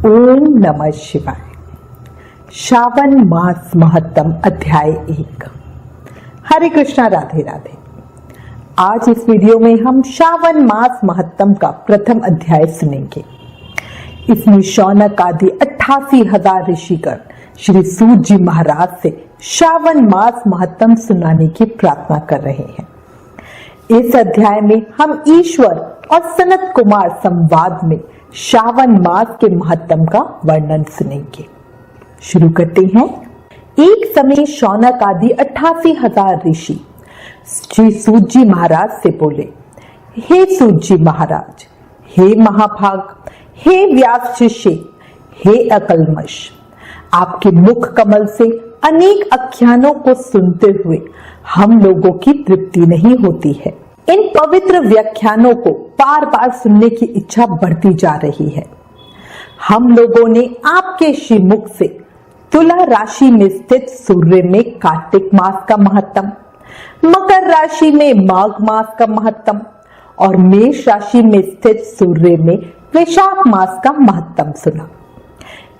ओम नमः शिवाय। श्रावण मास महत्तम अध्याय 1। हरे कृष्णा, राधे राधे। आज इस वीडियो में हम श्रावण मास महत्तम का प्रथम अध्याय सुनेंगे। इसमें शौनक आदि 88,000 ऋषिगण श्री सूत जी महाराज से श्रावण मास महत्तम सुनाने की प्रार्थना कर रहे हैं। इस अध्याय में हम ईश्वर और सनत कुमार संवाद में श्रावण मास के महत्तम का वर्णन सुनेंगे। शुरू करते हैं। एक समय शौनक आदि 88,000 ऋषि श्री सूत जी महाराज से बोले, हे सूत जी महाराज, हे महाभाग, हे व्यास शिष्य, हे अकल्मष, आपके मुख कमल से अनेक आख्यानों को सुनते हुए हम लोगों की तृप्ति नहीं होती है। इन पवित्र व्याख्यानों को बार बार सुनने की इच्छा बढ़ती जा रही है। हम लोगों ने आपके श्रीमुख से तुला राशि में स्थित सूर्य में कार्तिक मास का महत्तम, मकर राशि में माघ मास का महत्तम और मेष राशि में स्थित सूर्य में वैशाख मास का महत्तम सुना।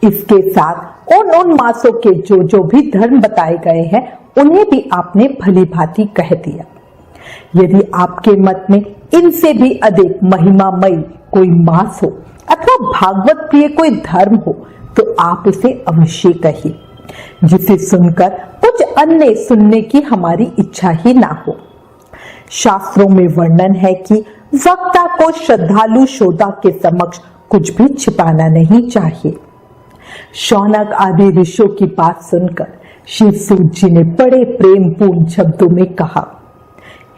इसके साथ उन मासों के जो भी धर्म बताए गए हैं उन्हें भी आपने भली भांति कह दिया। यदि आपके मत में इनसे भी अधिक महिमामयी कोई मास हो अथवा भागवत प्रिय कोई धर्म हो तो आप उसे अवश्य कहिए, जिसे सुनकर कुछ अन्य सुनने की हमारी इच्छा ही ना हो। शास्त्रों में वर्णन है कि वक्ता को श्रद्धालु श्रोता के समक्ष कुछ भी छिपाना नहीं चाहिए। शौनक आदि ऋषियों की बात सुनकर श्री सूत जी ने बड़े प्रेम पूर्ण शब्दों में कहा,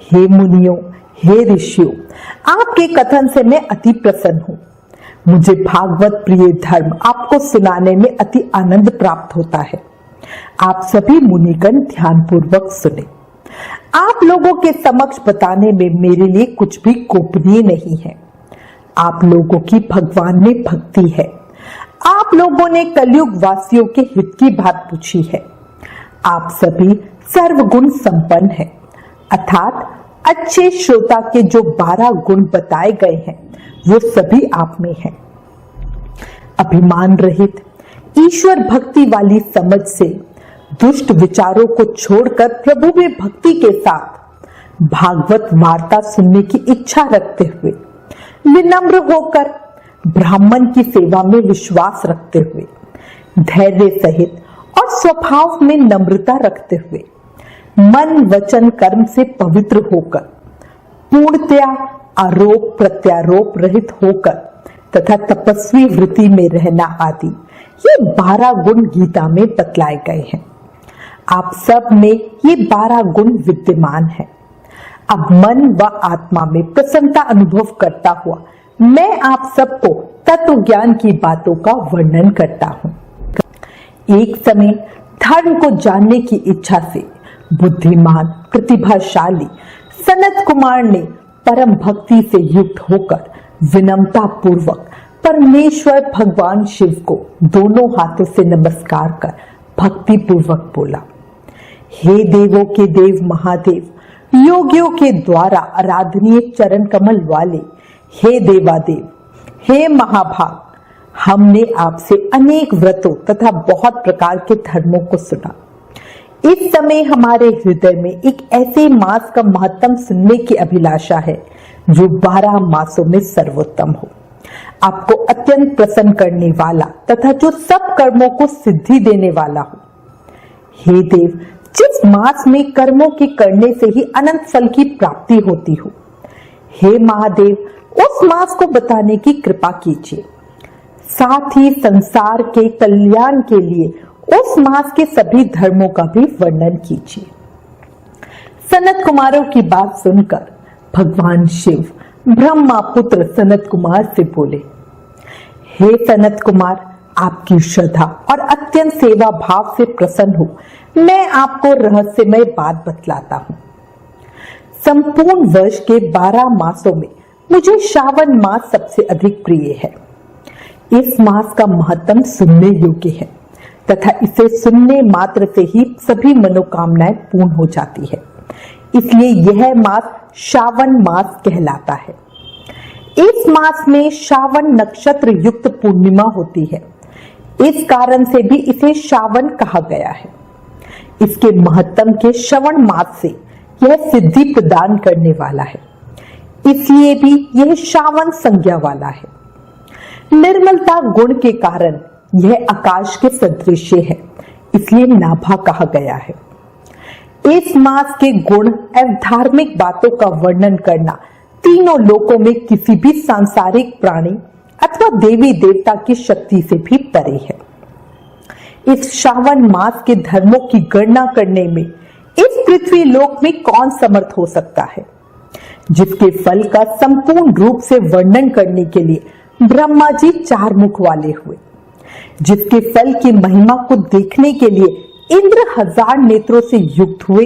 हे मुनियों, हे ऋषियों, आपके कथन से मैं अति प्रसन्न हूँ। मुझे भागवत प्रिय धर्म आपको सुनाने में अति आनंद प्राप्त होता है। आप सभी मुनिगण ध्यान पूर्वक सुने। आप लोगों के समक्ष बताने में मेरे लिए कुछ भी गोपनीय नहीं है। आप लोगों की भगवान में भक्ति है। आप लोगों ने कलयुग वासियों के हित की बात पूछी है। आप सभी सर्वगुण संपन्न हैं, अर्थात अच्छे श्रोता के जो 12 गुण बताए गए हैं वो सभी आप में हैं। अभिमान रहित ईश्वर भक्ति वाली समझ से दुष्ट विचारों को छोड़कर प्रभु में भक्ति के साथ भागवत वार्ता सुनने की इच्छा रखते हुए, विनम्र होकर ब्राह्मण की सेवा में विश्वास रखते हुए, धैर्य सहित और स्वभाव में नम्रता रखते हुए, मन वचन कर्म से पवित्र होकर, पूर्णतया आरोप प्रत्यारोप रहित होकर तथा तपस्वी वृत्ति में रहना आदि ये 12 गुण गीता में बतलाए गए हैं। आप सब में ये 12 गुण विद्यमान है। अब मन व आत्मा में प्रसन्नता अनुभव करता हुआ मैं आप सबको तत्व ज्ञान की बातों का वर्णन करता हूँ। एक समय धर्म को जानने की इच्छा से बुद्धिमान प्रतिभाशाली सनत कुमार ने परम भक्ति से युक्त होकर विनम्रता पूर्वक परमेश्वर भगवान शिव को दोनों हाथों से नमस्कार कर भक्ति पूर्वक बोला, हे देवों के देव महादेव, योगियों के द्वारा आराधनीय चरण कमल वाले, हे देवादेव, हे महाभाग, हमने आपसे अनेक व्रतों तथा बहुत प्रकार के धर्मों को सुना। इस समय हमारे हृदय में एक ऐसे मास का महत्तम सुनने की अभिलाषा है जो 12 मासों में सर्वोत्तम हो, आपको अत्यंत प्रसन्न करने वाला तथा जो सब कर्मों को सिद्धि देने वाला हो। हे देव, जिस मास में कर्मों के करने से ही अनंत फल की प्राप्ति होती हो, हे महादेव, उस मास को बताने की कृपा कीजिए। साथ ही संसार के कल्याण के लिए उस मास के सभी धर्मों का भी वर्णन कीजिए। सनत कुमारों की बात सुनकर भगवान शिव ब्रह्मा पुत्र सनत कुमार से बोले, हे सनत कुमार, आपकी श्रद्धा और अत्यंत सेवा भाव से प्रसन्न हो मैं आपको रहस्यमय बात बतलाता हूँ। संपूर्ण वर्ष के 12 मासों में मुझे श्रावण मास सबसे अधिक प्रिय है। इस मास का महत्तम सुनने योग्य है तथा इसे सुनने मात्र से ही सभी मनोकामनाएं पूर्ण हो जाती है, इसलिए यह मास श्रावण मास कहलाता है। इस मास में श्रावण नक्षत्र युक्त पूर्णिमा होती है। इस कारण से भी इसे श्रावण कहा गया है। इसके महत्तम के श्रवण मास से यह सिद्धि प्रदान करने वाला है, इसलिए भी यह श्रावण संज्ञा वाला है। निर्मलता गुण के कारण यह आकाश के सदृश है, इसलिए नाभा कहा गया है। इस मास के गुण एवं धार्मिक बातों का वर्णन करना तीनों लोकों में किसी भी सांसारिक प्राणी अथवा देवी देवता की शक्ति से भी परे है। इस श्रावण मास के धर्मों की गणना करने में इस पृथ्वी लोक में कौन समर्थ हो सकता है, जिसके फल का संपूर्ण रूप से वर्णन करने के लिए ब्रह्मा जी 4 मुख वाले हुए, जिसके फल की महिमा को देखने के लिए इंद्र 1000 नेत्रों से युक्त हुए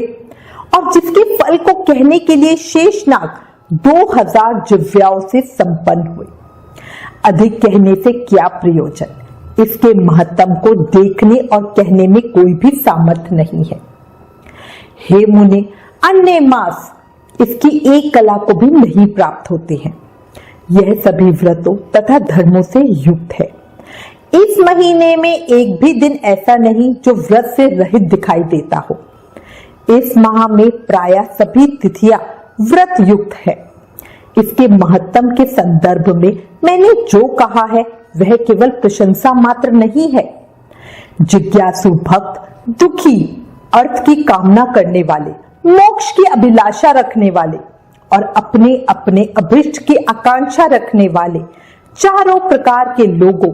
और जिसके फल को कहने के लिए शेषनाग 2000 जिह्वाओं से संपन्न हुए। अधिक कहने से क्या प्रयोजन, इसके महत्तम को देखने और कहने में कोई भी सामर्थ्य नहीं है। हे मुने, अन्य मास इसकी एक कला को भी नहीं प्राप्त होते हैं। यह सभी व्रतों तथा धर्मों से युक्त है। इस महीने में एक भी दिन ऐसा नहीं जो व्रत से रहित दिखाई देता हो। इस माह में प्रायः सभी तिथियां व्रत युक्त है। इसके महत्तम के संदर्भ में मैंने जो कहा है वह केवल प्रशंसा मात्र नहीं है। जिज्ञासु भक्त, दुखी, अर्थ की कामना करने वाले, मोक्ष की अभिलाषा रखने वाले और अपने अपने अभिष्ट की आकांक्षा रखने वाले चारों प्रकार के लोगों,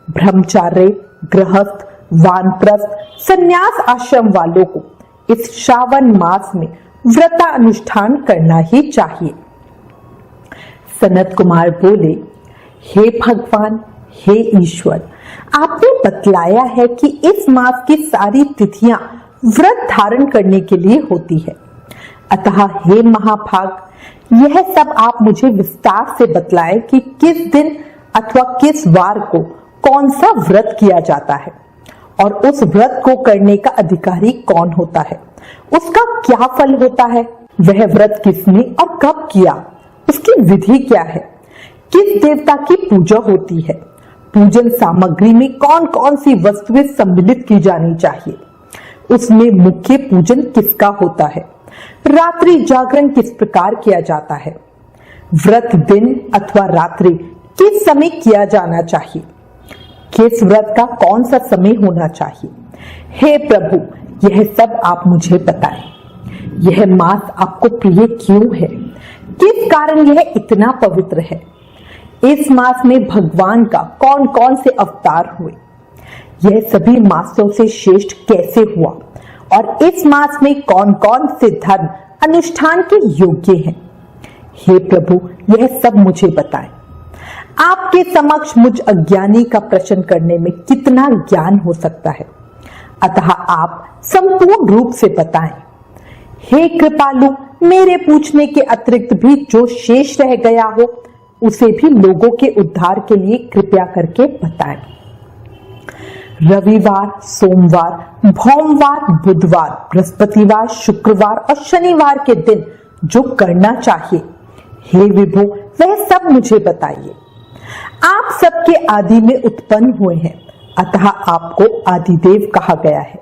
ब्रह्मचार्य, गृहस्थ, वानप्रस्थ, संन्यास आश्रम वालों को इस श्रावण मास में व्रतानुष्ठान करना ही चाहिए। सनत कुमार बोले, हे भगवान, हे ईश्वर, आपने बतलाया है कि इस मास की सारी तिथियां व्रत धारण करने के लिए होती है, अतः हे महाभाग, यह सब आप मुझे विस्तार से बतलाएं कि किस दिन अथवा किस वार को कौन सा व्रत किया जाता है और उस व्रत को करने का अधिकारी कौन होता है, उसका क्या फल होता है, वह व्रत किसने और कब किया, उसकी विधि क्या है, किस देवता की पूजा होती है, पूजन सामग्री में कौन कौन सी वस्तुएं सम्मिलित की जानी चाहिए, उसमें मुख्य पूजन किसका होता है, रात्रि जागरण किस प्रकार किया जाता है, व्रत दिन अथवा रात्रि किस समय किया जाना चाहिए, किस व्रत का कौन सा समय होना चाहिए। हे प्रभु, यह सब आप मुझे बताएं। यह मास आपको प्रिय क्यों है, किस कारण यह इतना पवित्र है, इस मास में भगवान का कौन कौन से अवतार हुए, यह सभी मासों से श्रेष्ठ कैसे हुआ और इस मास में कौन कौन से धर्म अनुष्ठान के योग्य हैं। हे प्रभु, यह सब मुझे बताएं। आपके समक्ष मुझ अज्ञानी का प्रश्न करने में कितना ज्ञान हो सकता है, अतः आप संपूर्ण रूप से बताएं। हे कृपालु, मेरे पूछने के अतिरिक्त भी जो शेष रह गया हो उसे भी लोगों के उद्धार के लिए कृपया करके बताएं। रविवार, सोमवार, भौमवार, बुधवार, बृहस्पतिवार, शुक्रवार और शनिवार के दिन जो करना चाहिए, हे विभो, वह सब मुझे बताइए। आप सबके आदि में उत्पन्न हुए हैं, अतः आपको आदिदेव कहा गया है।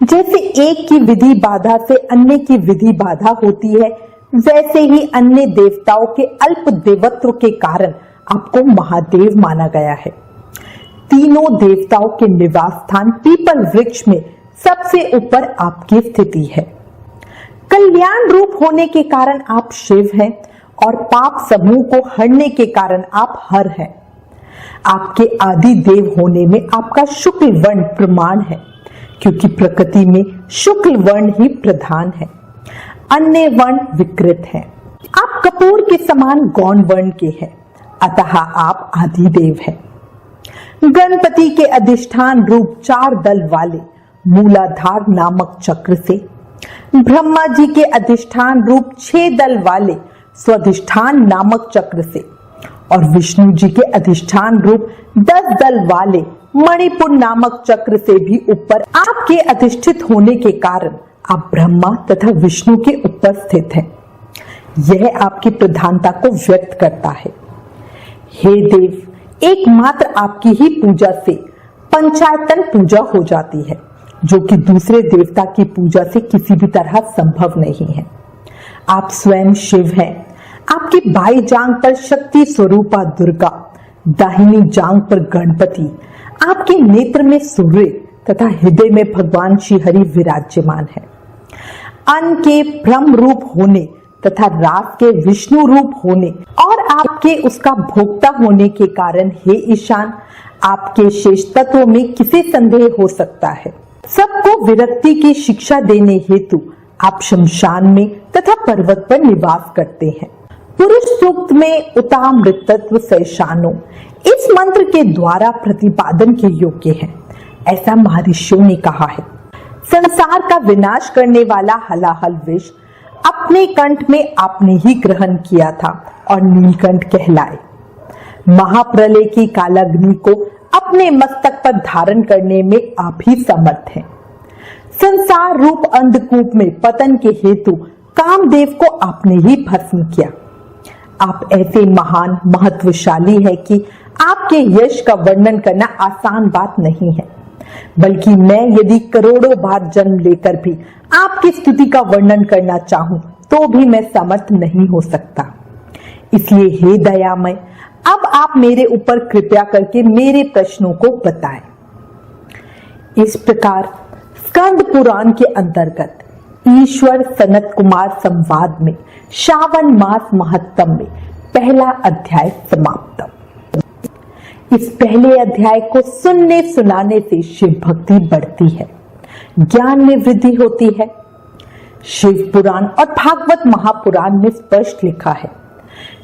जैसे एक की विधि बाधा से अन्य की विधि बाधा होती है, वैसे ही अन्य देवताओं के अल्प देवत्व के कारण आपको महादेव माना गया है। तीनों देवताओं के निवास स्थान पीपल वृक्ष में सबसे ऊपर आपकी स्थिति है। कल्याण रूप होने के कारण आप शिव हैं और पाप समूह को हरने के कारण आप हर हैं। आपके आदि देव होने में आपका शुक्ल वर्ण प्रमाण है, क्योंकि प्रकृति में शुक्ल वर्ण ही प्रधान है, अन्य वर्ण विकृत हैं। आप कपूर के समान गौण वर्ण के हैं, अतः आप आदि देव हैं। गणपति के अधिष्ठान रूप 4 दल वाले मूलाधार नामक चक्र से, ब्रह्मा जी के अधिष्ठान रूप 6 दल वाले स्वाधिष्ठान नामक चक्र से और विष्णु जी के अधिष्ठान रूप 10 दल वाले मणिपुर नामक चक्र से भी ऊपर आपके अधिष्ठित होने के कारण आप ब्रह्मा तथा विष्णु के ऊपर स्थित हैं। यह आपकी प्रधानता को व्यक्त करता है। हे देव, एकमात्र आपकी ही पूजा से पंचायतन पूजा हो जाती है, जो कि दूसरे देवता की पूजा से किसी भी तरह संभव नहीं है। आप स्वयं शिव हैं। आपकी बाई जांग पर शक्ति स्वरूपा दुर्गा, दाहिनी जांग पर गणपति, आपके नेत्र में सूर्य तथा हृदय में भगवान श्री हरि विराजमान है। अन्न के ब्रह्म रूप होने तथा रात के विष्णु रूप होने और आपके उसका भोक्ता होने के कारण हे ईशान, आपके शेष तत्वों में किसे संदेह हो सकता है। सबको विरक्ति की शिक्षा देने हेतु आप शमशान में तथा पर्वत पर निवास करते हैं। पुरुष सूक्त में उतामृतत्व सैशानो इस मंत्र के द्वारा प्रतिपादन के योग्य है, ऐसा महर्षियों ने कहा है। संसार का विनाश करने वाला हलाहल विष अपने कंठ में आपने ही ग्रहण किया था और नीलकंठ कहलाए। महाप्रलय की कालाग्नि को अपने मस्तक पर धारण करने में आप ही समर्थ हैं। संसार रूप अंधकूप में पतन के हेतु कामदेव को आपने ही भस्म किया। आप ऐसे महान महत्वशाली है कि आपके यश का वर्णन करना आसान बात नहीं है, बल्कि मैं यदि करोड़ों बार जन्म लेकर भी आपकी स्तुति का वर्णन करना चाहूं तो भी मैं समर्थ नहीं हो सकता। इसलिए हे दयामय, अब आप मेरे ऊपर कृपा करके मेरे प्रश्नों को बताएं। इस प्रकार स्कंद पुराण के अंतर्गत ईश्वर सनत कुमार संवाद में श्रावण मास महत्तम में पहला अध्याय समाप्त। इस पहले अध्याय को सुनने सुनाने से शिव भक्ति बढ़ती है, ज्ञान में वृद्धि होती है। शिव पुराण और भागवत महापुराण में स्पष्ट लिखा है,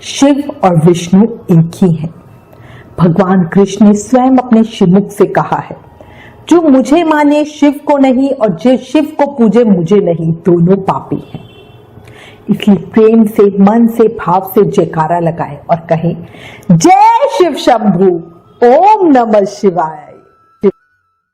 शिव और विष्णु एक ही हैं। भगवान कृष्ण ने स्वयं अपने श्रीमुख से कहा है, जो मुझे माने शिव को नहीं और जो शिव को पूजे मुझे नहीं, दोनों पापी हैं। इसलिए प्रेम से, मन से, भाव से जयकारा लगाए और कहें, जय शिव शंभू, ओम नमः शिवाय।